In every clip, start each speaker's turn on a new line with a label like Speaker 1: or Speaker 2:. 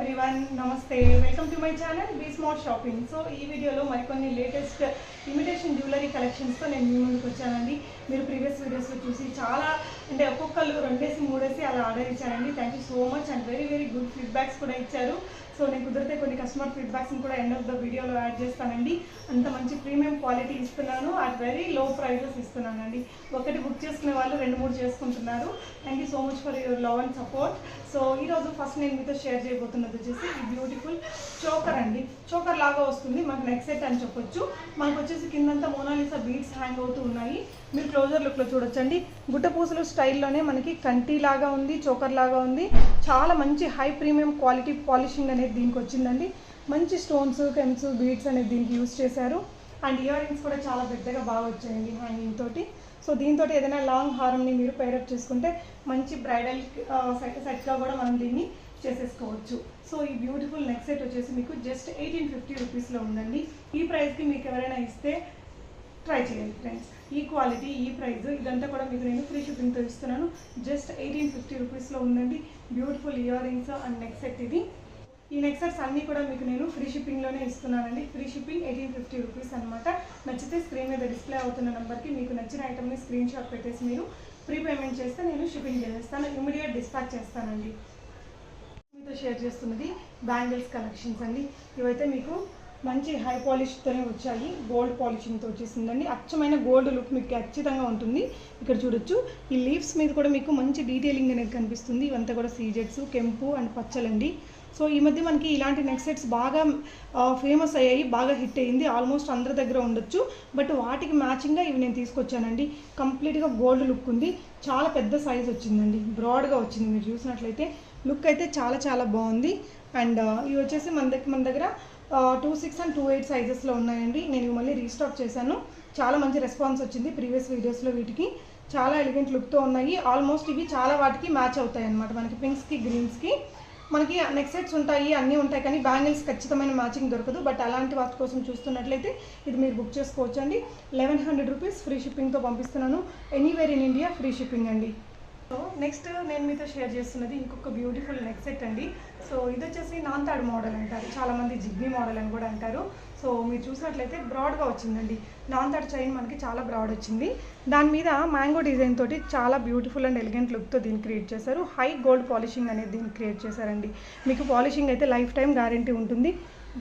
Speaker 1: Everyone नमस्ते welcome to my channel be smart shopping. So ఈ వీడియోలో మరికొన్ని లేటెస్ట్ ఇమిటేషన్ జ్యువెలరీ కలెక్షన్స్ తో నేను మీ ముందుకు వచ్చానండి। మీరు ప్రీవియస్ వీడియోస్ లో చూసి చాలా అంటే ఒక్కొక్కళ్ళు 2-3 అలా ఆర్డర్ ఇచ్చారండి। Thank you so much and very good feedbacks కూడా ఇచ్చారు। సో నేను కుదిరితే కొన్ని కస్టమర్ ఫీడ్‌బ్యాక్స్ ని కూడా ఎండ్ ఆఫ్ ద వీడియోలో యాడ్ చేస్తానండి। అంత మంచి ప్రీమియం క్వాలిటీ ఇస్తున్నాను, అట్ వెరీ లో ప్రైసెస్ ఇస్తున్నానండి। ఒకటి బుక్ చేసుకునే వాళ్ళు 2-3 చేసుకుంటున్నారు। Thank you so much for your love and support. So ఈ రోజు ఫస్ట్ నేను మీతో షేర్ చేయబోతున్నది వచ్చేసి ఈ బ్యూటిఫుల్ చోకర్ అండి। చోకర్ లాగా వస్తుంది, మనకు నెక్ సెట్ అని చెప్పొచ్చు। మనకు వచ్చేసి కిందంతా మోనాలిసా బీడ్స్ హ్యాంగ్ అవుతూ ఉన్నాయి। మీరు క్లోజర్ లుక్లో చూడొచ్చండి, గుట్టపూసలు స్టైల్లోనే మనకి కంటి లాగా ఉంది, చోకర్ లాగా ఉంది। చాలా మంచి హై ప్రీమియం క్వాలిటీ పాలిషింగ్ అనేది దీనికి వచ్చిందండి। మంచి స్టోన్స్ కెమ్స్ బీడ్స్ అనేది దీనికి యూజ్ చేశారు। అండ్ ఇయర్ రింగ్స్ కూడా చాలా పెద్దగా బాగా వచ్చాయండి హ్యాంగింగ్ తోటి। సో దీంతో ఏదైనా లాంగ్ హారంని మీరు పేరప్ చేసుకుంటే మంచి బ్రైడల్ సెట్గా కూడా మనం దీన్ని చేసేసుకోవచ్చు। సో ఈ బ్యూటిఫుల్ నెక్ సెట్ వచ్చేసి మీకు జస్ట్ 1850 రూపీస్లో ఉందండి। ఈ ప్రైస్కి మీకు ఎవరైనా ఇస్తే ట్రై చేయండి ఫ్రెండ్స్। ఈ క్వాలిటీ ఈ ప్రైస్ ఇదంతా కూడా మీకు నేను ఫ్రీ షిప్పింగ్తో ఇస్తున్నాను। జస్ట్ 1850 రూపీస్లో ఉందండి beautiful ear rings and neck set ఇది। ఈ నెక్ సెట్స్ అన్నీ కూడా మీకు నేను ఫ్రీ షిప్పింగ్లోనే ఇస్తున్నానండి। ఫ్రీ షిప్పింగ్ 1850 రూపీస్ అనమాట। నచ్చితే స్క్రీన్ మీద డిస్ప్లే అవుతున్న నెంబర్కి మీకు నచ్చిన ఐటమ్ని స్క్రీన్ షాట్ పెట్టేసి మీరు ప్రీ పేమెంట్ చేస్తే నేను షిప్పింగ్ చేసేస్తాను, ఇమీడియట్ డిస్పాచ్ చేస్తానండి। మీతో షేర్ చేస్తున్నది బ్యాంగిల్స్ కలెక్షన్స్ అండి। ఇవైతే మీకు మంచి హై పాలిష్తోనే వచ్చాయి, గోల్డ్ పాలిషింగ్తో వచ్చేసిందండి। అచ్చమైన గోల్డ్ లుక్ మీకు ఖచ్చితంగా ఉంటుంది। ఇక్కడ చూడొచ్చు ఈ లీవ్స్ మీద కూడా మీకు మంచి డీటెయిలింగ్ అనేది కనిపిస్తుంది। ఇవంతా కూడా సీజెట్స్ కెంపు అండ్ పచ్చలండి। సో ఈ మధ్య మనకి ఇలాంటి నెక్ సెట్స్ బాగా ఫేమస్ అయ్యాయి, బాగా హిట్ అయ్యింది, ఆల్మోస్ట్ అందరి దగ్గర ఉండొచ్చు। బట్ వాటికి మ్యాచింగ్గా ఇవి నేను తీసుకొచ్చానండి। కంప్లీట్గా గోల్డ్ లుక్ ఉంది, చాలా పెద్ద సైజ్ వచ్చిందండి, బ్రాడ్గా వచ్చింది। మీరు చూసినట్లయితే లుక్ అయితే చాలా బాగుంది। అండ్ ఇవి వచ్చేసి మన దగ్గర 26 and 28 సైజెస్లో ఉన్నాయండి। నేను మళ్ళీ రీస్టాక్ చేశాను, చాలా మంచి రెస్పాన్స్ వచ్చింది ప్రీవియస్ వీడియోస్లో। వీటికి చాలా ఎలిగెంట్ లుక్తో ఉన్నాయి, ఆల్మోస్ట్ ఇవి చాలా వాటికి మ్యాచ్ అవుతాయి అన్నమాట। మనకి పింక్స్కి గ్రీన్స్కి మనకి నెక్ సెట్స్ ఉంటాయి, అన్నీ ఉంటాయి, కానీ బ్యాంగిల్స్ ఖచ్చితమైన మ్యాచింగ్ దొరకదు। బట్ అలాంటి వాటి కోసం చూస్తున్నట్లయితే ఇది మీరు బుక్ చేసుకోవచ్చు అండి। 1100 రూపీస్ ఫ్రీ షిప్పింగ్తో పంపిస్తున్నాను, anywhere in India free shipping అండి। సో నెక్స్ట్ నేను మీతో షేర్ చేస్తున్నది ఇంకొక బ్యూటిఫుల్ నెక్ సెట్ అండి। సో ఇది వచ్చేసి నాంతాడు మోడల్ అంటారు, చాలామంది జిగ్నీ మోడల్ అని కూడా అంటారు। సో మీరు చూసినట్లయితే బ్రాడ్గా వచ్చిందండి, నాంతాడు చైన్ మనకి చాలా బ్రాడ్ వచ్చింది। దాని మీద మ్యాంగో డిజైన్ తోటి చాలా బ్యూటిఫుల్ అండ్ ఎలిగెంట్ లుక్తో దీన్ని క్రియేట్ చేశారు। హై గోల్డ్ పాలిషింగ్ అనేది దీన్ని క్రియేట్ చేశారండి। మీకు పాలిషింగ్ అయితే లైఫ్ టైం గ్యారంటీ ఉంటుంది।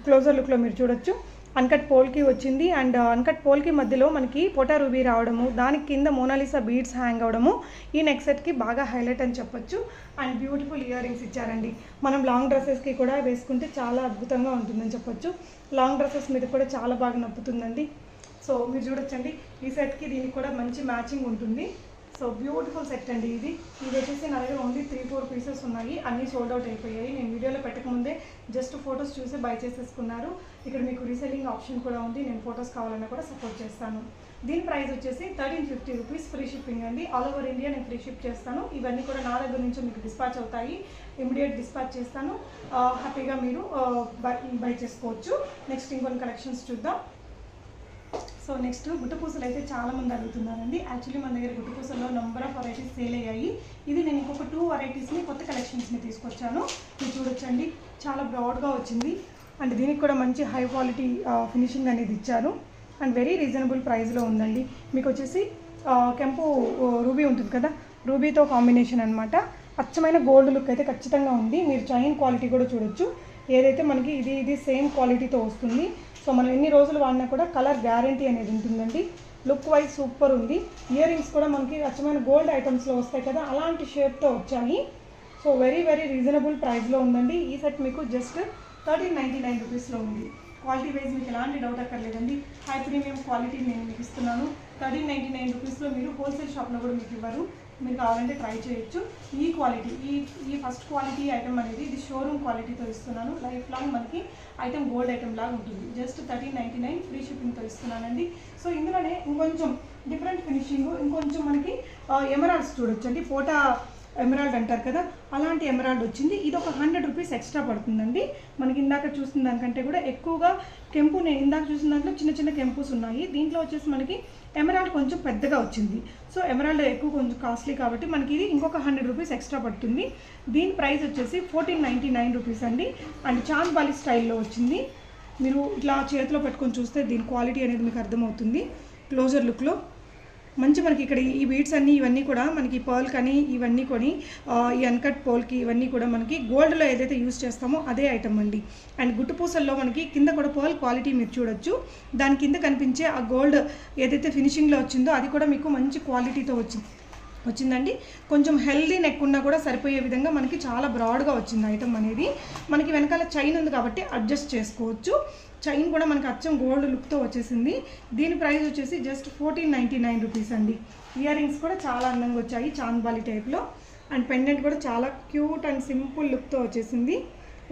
Speaker 1: క్లోజర్ లుక్లో మీరు చూడొచ్చు అన్కట్ పోల్కి వచ్చింది, అండ్ అన్కట్ పోల్కి మధ్యలో మనకి పోటా రూబీ రావడము, దానికి కింద మోనాలిసా బీడ్స్ హ్యాంగ్ అవడము ఈ నెక్ సెట్కి బాగా హైలైట్ అని చెప్పొచ్చు। అండ్ బ్యూటిఫుల్ ఇయర్ రింగ్స్ ఇచ్చారండి। మనం లాంగ్ డ్రెస్సెస్కి కూడా వేసుకుంటే చాలా అద్భుతంగా ఉంటుందని చెప్పొచ్చు। లాంగ్ డ్రెస్సెస్ మీద కూడా చాలా బాగా నప్పుతుందండి। సో మీరు చూడొచ్చండి ఈ సెట్కి దీనికి కూడా మంచి మ్యాచింగ్ ఉంటుంది। సో బ్యూటిఫుల్ సెట్ అండి ఇది వచ్చేసి నా దగ్గర ఓన్లీ 3-4 పీసెస్ ఉన్నాయి, అన్నీ సోల్డ్ అవుట్ అయిపోయాయి। నేను వీడియోలో పెట్టకముందే జస్ట్ ఫొటోస్ చూసి బై చేసేసుకున్నారు। ఇక్కడ మీకు రీసెల్లింగ్ ఆప్షన్ కూడా ఉంది, నేను ఫొటోస్ కావాలన్నా కూడా సపోర్ట్ చేస్తాను। దీని ప్రైస్ వచ్చేసి 1350 రూపీస్ ఫ్రీ షిప్పింగ్ అండి। ఆల్ ఓవర్ ఇండియా నేను ఫ్రీ షిప్ చేస్తాను। ఇవన్నీ కూడా నా దగ్గర నుంచి మీకు డిస్పాచ్ అవుతాయి, ఇమీడియట్ డిస్పాచ్ చేస్తాను, హ్యాపీగా మీరు బై చేసుకోవచ్చు। నెక్స్ట్ ఇంకొన్ని కలెక్షన్స్ చూద్దాం। సో నెక్స్ట్ గుట్టపూసలు అయితే చాలామంది అడుగుతున్నారండి। యాక్చువల్లీ మన దగ్గర గుట్టపూసల్లో నెంబర్ ఆఫ్ వెరైటీస్ సేల్ అయ్యాయి। ఇది నేను ఇంకొక 2 వెరైటీస్ని కొత్త కలెక్షన్స్ని తీసుకొచ్చాను। మీరు చూడొచ్చండి చాలా బ్రాడ్గా వచ్చింది, అండ్ దీనికి కూడా మంచి హై క్వాలిటీ ఫినిషింగ్ అనేది ఇచ్చారు, అండ్ వెరీ రీజనబుల్ ప్రైస్లో ఉందండి। మీకు వచ్చేసి కెంపు రూబీ ఉంటుంది కదా, రూబీతో కాంబినేషన్ అనమాట। అచ్చమైన గోల్డ్ లుక్ అయితే ఖచ్చితంగా ఉంది। మీరు చైన్ క్వాలిటీ కూడా చూడొచ్చు, ఏదైతే మనకి ఇది సేమ్ క్వాలిటీతో వస్తుంది। సో మనం ఎన్ని రోజులు వాడినా కూడా కలర్ గ్యారంటీ అనేది ఉంటుందండి। లుక్ వైజ్ సూపర్ ఉంది। ఇయర్ రింగ్స్ కూడా మనకి అచ్చమైన గోల్డ్ ఐటమ్స్లో వస్తాయి కదా, అలాంటి షేప్తో వచ్చాయి। సో వెరీ రీజనబుల్ ప్రైస్లో ఉందండి। ఈ సెట్ మీకు జస్ట్ 1399 రూపీస్లో ఉంది। క్వాలిటీ వైజ్ మీకు ఎలాంటి డౌట్ అక్కర్లేదండి, హై ప్రీమియం క్వాలిటీ నేను మీకు ఇస్తున్నాను। 1399 రూపీస్లో మీరు హోల్సేల్ షాప్లో కూడా మీకు ఇవ్వరు, మీరు కావాలంటే ట్రై చేయొచ్చు। ఈ క్వాలిటీ ఈ ఫస్ట్ క్వాలిటీ ఐటమ్ అనేది ఇది షోరూమ్ క్వాలిటీతో ఇస్తున్నాను। లైఫ్ లాంగ్ మనకి ఐటమ్ గోల్డ్ ఐటమ్ లాగా ఉంటుంది। జస్ట్ 1399 ఫ్రీ షిప్పింగ్తో ఇస్తున్నానండి। సో ఇందులోనే ఇంకొంచెం డిఫరెంట్ ఫినిషింగ్, ఇంకొంచెం మనకి ఎమరాల్డ్స్ చూడొచ్చండి, పోటా ఎమరాల్డ్ అంటారు కదా, అలాంటి ఎమరాల్డ్ వచ్చింది. ఇది ఒక 100 రూపీస్ ఎక్స్ట్రా పడుతుందండి. మనకి ఇందాక చూసిన దానికంటే కూడా ఎక్కువగా కెంపు, నేను ఇందాక చూసిన దాంట్లో చిన్న చిన్న కెంపుస్ ఉన్నాయి. దీంట్లో వచ్చేసి మనకి ఎమరాల్డ్ కొంచెం పెద్దగా వచ్చింది. సో ఎమరాల్డ్ ఎక్కువ కొంచెం కాస్ట్లీ కాబట్టి మనకి ఇది ఇంకొక 100 రూపీస్ ఎక్స్ట్రా పడుతుంది. దీని ప్రైస్ వచ్చేసి 1499 రూపీస్ అండి. అండ్ చాంద్ బాలి స్టైల్లో వచ్చింది. మీరు ఇట్లా చేతిలో పెట్టుకొని చూస్తే దీని క్వాలిటీ అనేది మీకు అర్థమవుతుంది. క్లోజర్ లుక్లో మంచి మనకి ఇక్కడ ఈ బీడ్స్ అన్నీ ఇవన్నీ కూడా మనకి పర్ల్ కానీ ఇవన్నీ కొని ఈ అన్కట్ పోల్కి ఇవన్నీ కూడా మనకి గోల్డ్లో ఏదైతే యూస్ చేస్తామో అదే ఐటమ్ అండి. అండ్ గుట్టు పూసల్లో మనకి కింద కూడా పర్ల్ క్వాలిటీ మీరు చూడొచ్చు. దాని కింద కనిపించే ఆ గోల్డ్ ఏదైతే ఫినిషింగ్లో వచ్చిందో అది కూడా మీకు మంచి క్వాలిటీతో వచ్చిందండి. కొంచెం హెల్దీ నెక్ ఉన్నా కూడా సరిపోయే విధంగా మనకి చాలా బ్రాడ్గా వచ్చింది ఐటమ్ అనేది. మనకి వెనకాల చైన్ ఉంది కాబట్టి అడ్జస్ట్ చేసుకోవచ్చు. చైన్ కూడా మనకి అచ్చం గోల్డ్ లుక్తో వచ్చేసింది. దీని ప్రైస్ వచ్చేసి జస్ట్ 1499 రూపీస్ అండి. ఇయర్ రింగ్స్ కూడా చాలా అందంగా వచ్చాయి చాంద్ బాలి టైప్లో. అండ్ పెండెంట్ కూడా చాలా క్యూట్ అండ్ సింపుల్ లుక్తో వచ్చేసింది.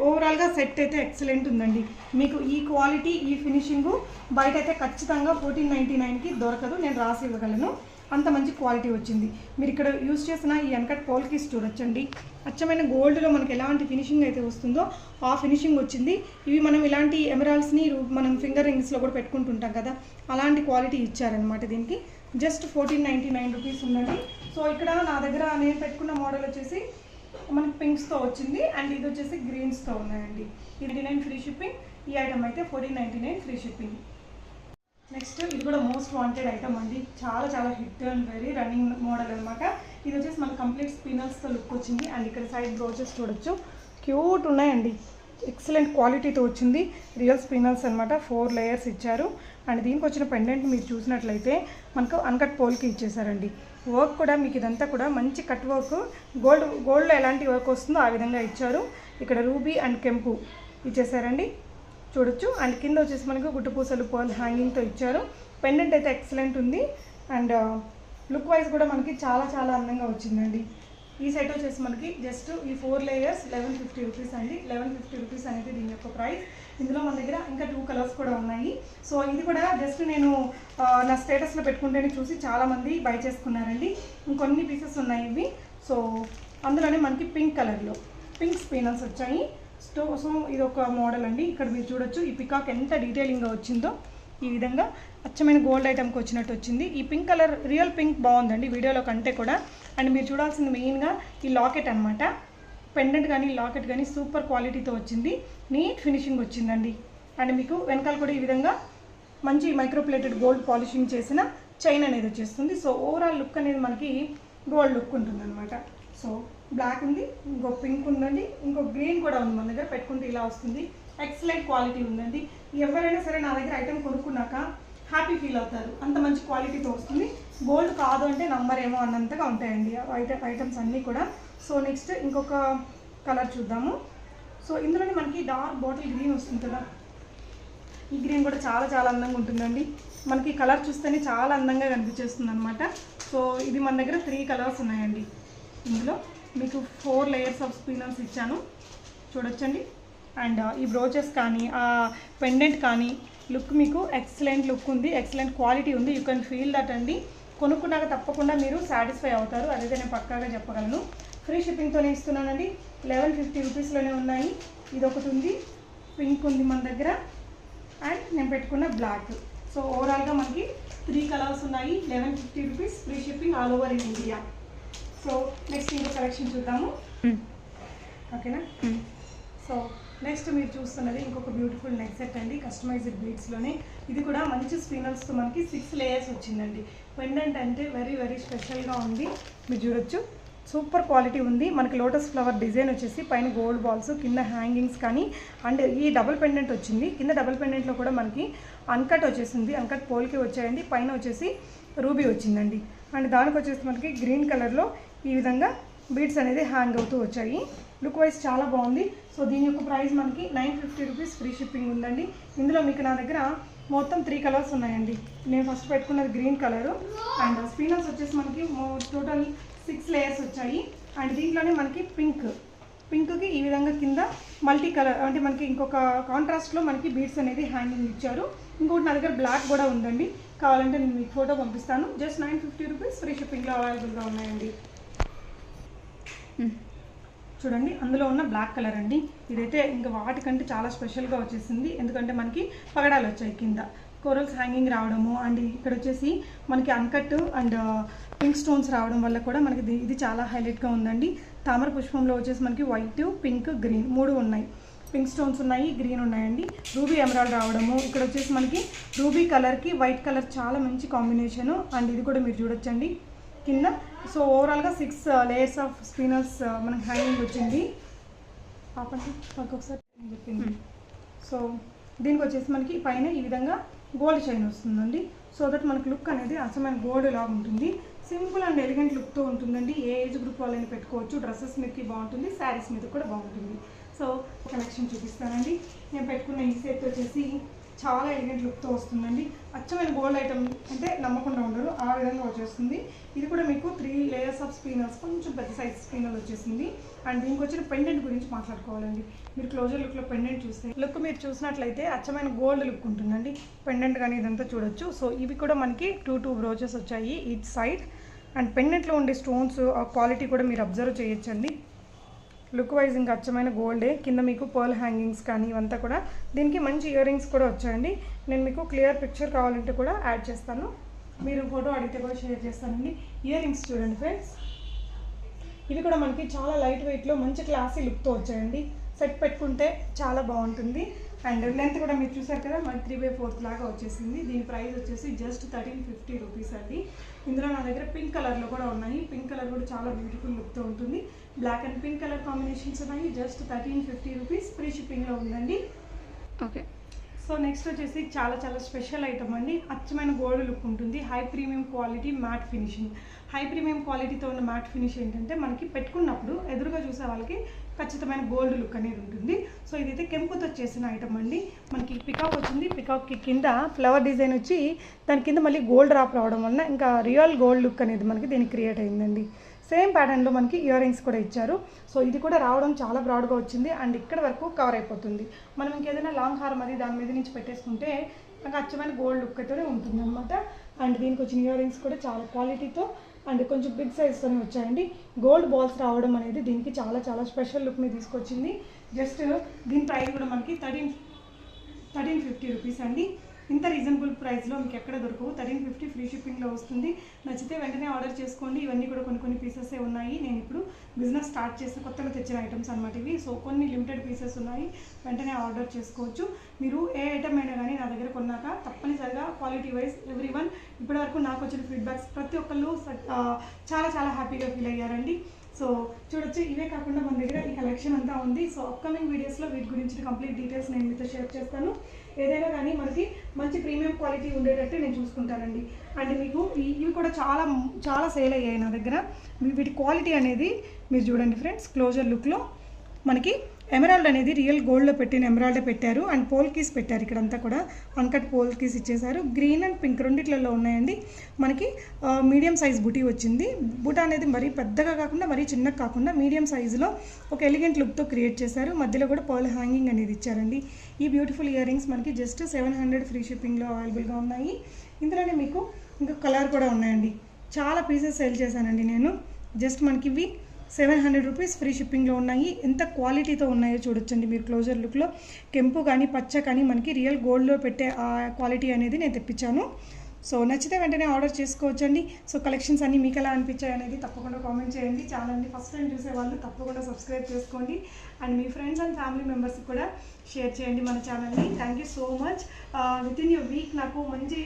Speaker 1: ఓవరాల్గా సెట్ అయితే ఎక్సలెంట్ ఉందండి. మీకు ఈ క్వాలిటీ ఈ ఫినిషింగు బయట అయితే ఖచ్చితంగా 1499కి దొరకదు, నేను రాసి ఇవ్వగలను. అంత మంచి క్వాలిటీ వచ్చింది. మీరు ఇక్కడ యూస్ చేసిన ఈ అన్కట్ పోల్కీస్ చూడొచ్చండి. అచ్చమైన గోల్డ్లో మనకి ఎలాంటి ఫినిషింగ్ అయితే వస్తుందో ఆ ఫినిషింగ్ వచ్చింది. ఇవి మనం ఇలాంటి ఎమరాల్డ్స్ని మనం ఫింగర్ రింగ్స్లో కూడా పెట్టుకుంటుంటాం కదా, అలాంటి క్వాలిటీ ఇచ్చారనమాట. దీనికి జస్ట్ 1499 రూపీస్ ఉందండి. సో ఇక్కడ నా దగ్గర నేను పెట్టుకున్న మోడల్ వచ్చేసి మనకి పింక్స్తో వచ్చింది. అండ్ ఇది వచ్చేసి గ్రీన్స్తో ఉన్నాయండి. 89 ఫ్రీ షిప్పింగ్. ఈ ఐటమ్ అయితే 1499 ఫ్రీ షిప్పింగ్. నెక్స్ట్ ఇది కూడా మోస్ట్ వాంటెడ్ ఐటమ్ అండి. చాలా hit and very running model అనమాట. ఇది వచ్చేసి మన కంప్లీట్ స్పిన్నర్స్తో లుక్ వచ్చింది. అండ్ ఇక్కడ సైడ్ బ్రోచెస్ చూడొచ్చు, క్యూట్ ఉన్నాయండి. ఎక్సలెంట్ క్వాలిటీతో వచ్చింది. రియల్ స్పిన్నర్స్ అనమాట. 4 లేయర్స్ ఇచ్చారు. అండ్ దీనికి వచ్చిన పెండెంట్ మీరు చూసినట్లయితే మనకు అన్కట్ పోల్కి ఇచ్చేసారండి. వర్క్ కూడా మీకు ఇదంతా కూడా మంచి కట్ వర్క్, గోల్డ్లో ఎలాంటి వర్క్ వస్తుందో ఆ విధంగా ఇచ్చారు. ఇక్కడ రూబీ అండ్ కెంపు ఇచ్చేసారండి, చూడొచ్చు. అండ్ కింద వచ్చేసి మనకు గుట్టుపూసలు పర్ల్ హ్యాంగింగ్తో ఇచ్చారు. పెండెంట్ అయితే ఎక్సలెంట్ ఉంది. అండ్ లుక్ వైజ్ కూడా మనకి చాలా అందంగా వచ్చిందండి. ఈ సెట్ వచ్చేసి మనకి జస్ట్ ఈ 4 లేయర్స్ 1150 రూపీస్ అండి. 1150 రూపీస్ అనేది దీని యొక్క ప్రైస్. ఇందులో మన దగ్గర ఇంకా 2 కలర్స్ కూడా ఉన్నాయి. సో ఇది కూడా జస్ట్ నేను నా స్టేటస్లో పెట్టుకుంటేనే చూసి చాలామంది బై చేసుకున్నారండి. ఇంకొన్ని పీసెస్ ఉన్నాయి ఇవి. సో అందులోనే మనకి పింక్ కలర్లో పింక్ స్పిన్నర్స్ వచ్చాయి. సో ఇది ఒక మోడల్ అండి. ఇక్కడ మీరు చూడొచ్చు ఈ పికాక్ ఎంత డీటెయిలింగ్గా వచ్చిందో. ఈ విధంగా అచ్చమైన గోల్డ్ ఐటమ్కి వచ్చినట్టు వచ్చింది. ఈ పింక్ కలర్ రియల్ పింక్ బాగుందండి వీడియోలో కంటే కూడా. అండ్ మీరు చూడాల్సింది మెయిన్గా ఈ లాకెట్ అనమాట. పెండెంట్ కానీ లాకెట్ కానీ సూపర్ క్వాలిటీతో వచ్చింది. నీట్ ఫినిషింగ్ వచ్చిందండి. అండ్ మీకు వెనకాల కూడా ఈ విధంగా మంచి మైక్రోప్లేటెడ్ గోల్డ్ పాలిషింగ్ చేసిన చైన్ అనేది వచ్చేస్తుంది. సో ఓవరాల్ లుక్ అనేది మనకి గోల్డ్ లుక్ ఉంటుంది అనమాట. సో బ్లాక్ ఉంది, ఇంకో పింక్ ఉందండి, ఇంకో గ్రీన్ కూడా ఉంది మన దగ్గర. పెట్టుకుంటే ఇలా వస్తుంది. ఎక్సలెంట్ క్వాలిటీ ఉందండి. ఎవరైనా సరే నా దగ్గర ఐటమ్ కొనుక్కున్నాక హ్యాపీ ఫీల్ అవుతారు. అంత మంచి క్వాలిటీతో వస్తుంది. గోల్డ్ కాదు అంటే నమ్మరేమో అన్నంతగా ఉంటాయండి ఐటమ్స్ అన్నీ కూడా. సో నెక్స్ట్ ఇంకొక కలర్ చూద్దాము. సో ఇందులోనే మనకి డార్క్ బాటిల్ గ్రీన్ వస్తుంది కదా, ఈ గ్రీన్ కూడా చాలా అందంగా ఉంటుందండి. మనకి కలర్ చూస్తేనే చాలా అందంగా కనిపించేస్తుంది అనమాట. సో ఇది మన దగ్గర 3 కలర్స్ ఉన్నాయండి. ఇందులో మీకు 4 లేయర్స్ ఆఫ్ స్పిన్నర్స్ ఇచ్చాను, చూడొచ్చండి. అండ్ ఈ బ్రోచెస్ కానీ ఆ పెండెంట్ కానీ లుక్ మీకు ఎక్సలెంట్ లుక్ ఉంది, ఎక్సలెంట్ క్వాలిటీ ఉంది. యూ కెన్ ఫీల్ దట్ అండి. కొనుక్కున్నాక తప్పకుండా మీరు సాటిస్ఫై అవుతారు, అదైతే నేను పక్కాగా చెప్పగలను. ఫ్రీ షిప్పింగ్తోనే ఇస్తున్నానండి. 1150 రూపీస్లోనే ఉన్నాయి. ఇది ఒకటి ఉంది, పింక్ ఉంది మన దగ్గర, అండ్ నేను పెట్టుకున్న బ్లాక్. సో ఓవరాల్గా మనకి 3 కలర్స్ ఉన్నాయి. 1150 rupees free shipping all over in India. So next ఇంకో కలెక్షన్ చూద్దాము, ఓకేనా. సో నెక్స్ట్ మీరు చూస్తున్నది ఇంకొక బ్యూటిఫుల్ నెక్ సెట్ అండి, కస్టమైజ్డ్ బీడ్స్లోనే. ఇది కూడా మంచి స్పిన్నర్స్తో మనకి 6 లేయర్స్ వచ్చిందండి. పెండెంట్ అంటే వెరీ స్పెషల్గా ఉంది, మీరు చూడొచ్చు. సూపర్ క్వాలిటీ ఉంది. మనకి లోటస్ ఫ్లవర్ డిజైన్ వచ్చేసి పైన గోల్డ్ బాల్స్, కింద హ్యాంగింగ్స్ కానీ, అండ్ ఈ డబుల్ పెండెంట్ వచ్చింది. కింద డబుల్ పెండెంట్లో కూడా మనకి అన్కట్ వచ్చేసింది, అన్కట్ పోల్కి వచ్చాయండి. పైన వచ్చేసి రూబీ వచ్చిందండి. అండ్ దానికి వచ్చేసి మనకి గ్రీన్ కలర్లో ఈ విధంగా బీడ్స్ అనేది హ్యాంగ్ అవుతూ వచ్చాయి. లుక్ వైజ్ చాలా బాగుంది. సో దీని యొక్క ప్రైస్ మనకి 950 రూపీస్ ఫ్రీ షిప్పింగ్ ఉందండి. ఇందులో మీకు నా దగ్గర మొత్తం 3 కలర్స్ ఉన్నాయండి. నేను ఫస్ట్ పెట్టుకున్నది గ్రీన్ కలరు. అండ్ స్పిన్నర్స్ వచ్చేసి మనకి టోటల్ 6 లేయర్స్ వచ్చాయి. అండ్ దీంట్లోనే మనకి పింక్కి ఈ విధంగా కింద మల్టీ కలర్ అంటే మనకి ఇంకొక కాంట్రాస్ట్లో మనకి బీడ్స్ అనేది హ్యాంగింగ్ ఇచ్చారు. ఇంకోటి నా దగ్గర బ్లాక్ కూడా ఉందండి, కావాలంటే నేను మీకు ఫోటో పంపిస్తాను. జస్ట్ 950 రూపీస్ ఫ్రీ షిప్పింగ్లో అవైలబుల్గా ఉన్నాయండి. చూడండి అందులో ఉన్న బ్లాక్ కలర్ అండి. ఇదైతే ఇంకా వాటికంటే చాలా స్పెషల్గా వచ్చేసింది, ఎందుకంటే మనకి పగడాలు వచ్చాయి కింద, కోరల్స్ హ్యాంగింగ్ రావడము, అండ్ ఇక్కడ వచ్చేసి మనకి అన్కట్ అండ్ పింక్ స్టోన్స్ రావడం వల్ల కూడా మనకి ఇది చాలా హైలైట్గా ఉందండి. తామర పుష్పంలో వచ్చేసి మనకి వైట్, పింక్, గ్రీన్ 3 ఉన్నాయి. పింక్ స్టోన్స్ ఉన్నాయి, గ్రీన్ ఉన్నాయండి. రూబీ ఎమరాల్డ్ రావడము, ఇక్కడ వచ్చేసి మనకి రూబీ కలర్కి వైట్ కలర్ చాలా మంచి కాంబినేషను. అండ్ ఇది కూడా మీరు చూడొచ్చండి కింద. సో ఓవరాల్గా 6 లేయర్స్ ఆఫ్ స్పిన్నర్స్ మనకి హ్యాంగింగ్ వచ్చింది. పాపండి మాకు ఒకసారి చెప్పింది. సో దీనికి వచ్చేసి మనకి పైన ఈ విధంగా గోల్డ్ చైన్ వస్తుందండి. సో దట్ మనకి లుక్ అనేది అసమైన గోల్డ్ లాగా ఉంటుంది. సింపుల్ అండ్ ఎలిగెంట్ లుక్తో ఉంటుందండి. ఏ ఏజ్ గ్రూప్ వాళ్ళని పెట్టుకోవచ్చు. డ్రెస్సెస్ మీదకి బాగుంటుంది, శారీస్ మీద కూడా బాగుంటుంది. సో కలెక్షన్ చూపిస్తానండి. నేను పెట్టుకున్న ఈ సెట్ వచ్చేసి చాలా ఎలిగెంట్ లుక్తో వస్తుందండి. అచ్చమైన గోల్డ్ ఐటమ్ అంటే నమ్మకుండా ఉండరు, ఆ విధంగా వచ్చేస్తుంది. ఇది కూడా మీకు 3 లేయర్స్ ఆఫ్ స్పిన్నర్స్, కొంచెం పెద్ద సైజ్ స్పిన్నర్ వచ్చేసింది. అండ్ దీనికి వచ్చిన పెండెంట్ గురించి మాట్లాడుకోవాలండి. మీరు క్లోజర్ లుక్లో పెండెంట్ చూస్తే లుక్ మీరు చూసినట్లయితే అచ్చమైన గోల్డ్ లుక్ ఉంటుందండి. పెండెంట్ కానీ ఇదంతా చూడొచ్చు. సో ఇవి కూడా మనకి 2 బ్రోచెస్ వచ్చాయి ఈచ్ సైడ్. అండ్ పెండెంట్లో ఉండే స్టోన్స్ ఆ క్వాలిటీ కూడా మీరు అబ్జర్వ్ చేయొచ్చండి. లుక్ వైజ్ ఇంకా అచ్చమైన గోల్డే. కింద మీకు పర్ల్ హ్యాంగింగ్స్ కానీ ఇవంతా కూడా. దీనికి మంచి ఇయర్ రింగ్స్ కూడా వచ్చాయండి. నేను మీకు క్లియర్ పిక్చర్ కావాలంటే కూడా యాడ్ చేస్తాను, మీరు ఫోటో అడిగితే కూడా షేర్ చేస్తానండి. ఇయర్ రింగ్స్ చూడండి ఫ్రెండ్స్, ఇవి కూడా మనకి చాలా లైట్ వెయిట్లో మంచి క్లాసీ లుక్తో వచ్చాయండి. సెట్ పెట్టుకుంటే చాలా బాగుంటుంది. అండ్ లెంత్ కూడా మీరు చూసారు కదా, మనకి 3/4 లాగా వచ్చేసింది. దీని ప్రైస్ వచ్చేసి జస్ట్ 1350 రూపీస్ అండి. ఇందులో నా దగ్గర పింక్ కలర్లో కూడా ఉన్నాయి. పింక్ కలర్ కూడా చాలా బ్యూటిఫుల్ లుక్తో ఉంటుంది. Black and pink colour combinations ఉన్నాయి. జస్ట్ 1350 రూపీస్, ఫ్రీ షిప్పింగ్లో ఉందండి. ఓకే, సో నెక్స్ట్ వచ్చేసి చాలా స్పెషల్ ఐటమ్ అండి. అచ్చమైన గోల్డ్ లుక్ ఉంటుంది. High premium quality matte finishing. High premium క్వాలిటీతో ఉన్న మ్యాట్ ఫినిష్ ఏంటంటే మనకి పెట్టుకున్నప్పుడు ఎదురుగా చూసే వాళ్ళకి ఖచ్చితమైన గోల్డ్ లుక్ అనేది ఉంటుంది. సో ఇదైతే కెంపుతో చేసిన ఐటమ్ అండి. మనకి పికాక్ వచ్చింది. పికాక్కి కింద ఫ్లవర్ డిజైన్ వచ్చి దాని కింద మళ్ళీ గోల్డ్ డ్రాప్ రావడం వలన ఇంకా రియల్ గోల్డ్ లుక్ అనేది మనకి దీనికి క్రియేట్ అయిందండి. సేమ్ ప్యాటర్న్లో మనకి ఇయర్ రింగ్స్ కూడా ఇచ్చారు. సో ఇది కూడా రావడం చాలా బ్రాడ్గా వచ్చింది. అండ్ ఇక్కడ వరకు కవర్ అయిపోతుంది. మనం ఇంకేదైనా లాంగ్ హార్ మరి దాని మీద నుంచి పెట్టేసుకుంటే నాకు అచ్చమైన గోల్డ్ లుక్ అయితే ఉంటుంది అనమాట. అండ్ దీనికి వచ్చిన ఇయర్ రింగ్స్ కూడా చాలా క్వాలిటీతో అండ్ కొంచెం బిగ్ సైజ్తోనే వచ్చాయండి. గోల్డ్ బాల్స్ రావడం అనేది దీనికి చాలా స్పెషల్ లుక్ని తీసుకొచ్చింది. జస్ట్ దీని ప్రైస్ కూడా మనకి 1350 రూపీస్ అండి. ఇంత రీజనబుల్ ప్రైస్లో మీకు ఎక్కడ దొరకవు. 1350 ఫ్రీ షిప్పింగ్లో వస్తుంది. నచ్చితే వెంటనే ఆర్డర్ చేసుకోండి. ఇవన్నీ కూడా కొన్ని పీసెసే ఉన్నాయి. నేను ఇప్పుడు బిజినెస్ స్టార్ట్ చేసిన కొత్తగా తెచ్చిన ఐటమ్స్ అనమాట ఇవి. సో కొన్ని లిమిటెడ్ పీసెస్ ఉన్నాయి, వెంటనే ఆర్డర్ చేసుకోవచ్చు. మీరు ఏ ఐటమ్ అయినా కానీ నా దగ్గర కొన్నాక తప్పనిసరిగా క్వాలిటీ వైజ్ ఎవ్రీవన్ ఇప్పటివరకు నాకు వచ్చిన ఫీడ్బ్యాక్స్ ప్రతి ఒక్కళ్ళు చాలా హ్యాపీగా ఫీల్ అయ్యారండి. సో చూడొచ్చు. ఇవే కాకుండా మన దగ్గర ఈ కలెక్షన్ అంతా ఉంది. సో అప్కమింగ్ వీడియోస్లో వీటి గురించి కంప్లీట్ డీటెయిల్స్ నేను మీతో షేర్ చేస్తాను. ఏదైనా కానీ మనకి మంచి ప్రీమియం క్వాలిటీ ఉండేటట్టు నేను చూసుకుంటానండి. అండ్ మీకు ఇవి కూడా చాలా సేల్ అయ్యాయి నా దగ్గర. వీటి క్వాలిటీ అనేది మీరు చూడండి ఫ్రెండ్స్. క్లోజర్ లుక్లో మనకి ఎమరాల్డ్ అనేది రియల్ గోల్డ్లో పెట్టిన ఎమరాల్డే పెట్టారు. అండ్ పోల్ కీస్ పెట్టారు. ఇక్కడంతా కూడా అన్కట్ పోల్ కీస్ ఇచ్చేసారు. గ్రీన్ అండ్ పింక్ రెండిట్లలో ఉన్నాయండి. మనకి మీడియం సైజ్ బుటీ వచ్చింది. బుట అనేది మరీ పెద్దగా కాకుండా మరీ చిన్నగా కాకుండా మీడియం సైజులో ఒక ఎలిగెంట్ లుక్తో క్రియేట్ చేశారు. మధ్యలో కూడా పర్ల్ హ్యాంగింగ్ అనేది ఇచ్చారండి. ఈ బ్యూటిఫుల్ ఇయర్ రింగ్స్ మనకి జస్ట్ 700 ఫ్రీ షిప్పింగ్లో అవైలబుల్గా ఉన్నాయి. ఇందులోనే మీకు ఇంకా కలర్ కూడా ఉన్నాయండి. చాలా పీసెస్ సేల్ చేశానండి నేను. జస్ట్ మనకి ఇవి 700 రూపీస్ ఫ్రీ షిప్పింగ్లో ఉన్నాయి. ఎంత క్వాలిటీతో ఉన్నాయో చూడొచ్చండి మీరు క్లోజర్ లుక్లో. కెంపు కానీ పచ్చ కానీ మనకి రియల్ గోల్డ్లో పెట్టే ఆ క్వాలిటీ అనేది నేను తెప్పించాను. సో నచ్చితే వెంటనే ఆర్డర్ చేసుకోవచ్చండి. సో కలెక్షన్స్ అన్నీ మీకు ఎలా అనిపించాయి అనేది తప్పకుండా కామెంట్ చేయండి. ఛానల్ని ఫస్ట్ టైం చూసే వాళ్ళు తప్పకుండా సబ్స్క్రైబ్ చేసుకోండి. And me friends and family మెంబర్స్కి కూడా షేర్ చేయండి మన ఛానల్ని. Thank you so much. With in a week నాకు మంచి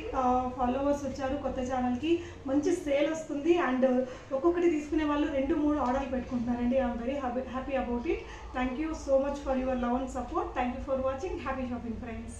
Speaker 1: ఫాలోవర్స్ వచ్చారు. కొత్త ఛానల్కి మంచి సేల్ వస్తుంది. అండ్ ఒక్కొక్కటి తీసుకునే వాళ్ళు 2-3 ఆర్డర్లు పెట్టుకుంటున్నారండి. I'm very happy about it. Thank you so much for your love and support. Thank you for watching. Happy shopping friends.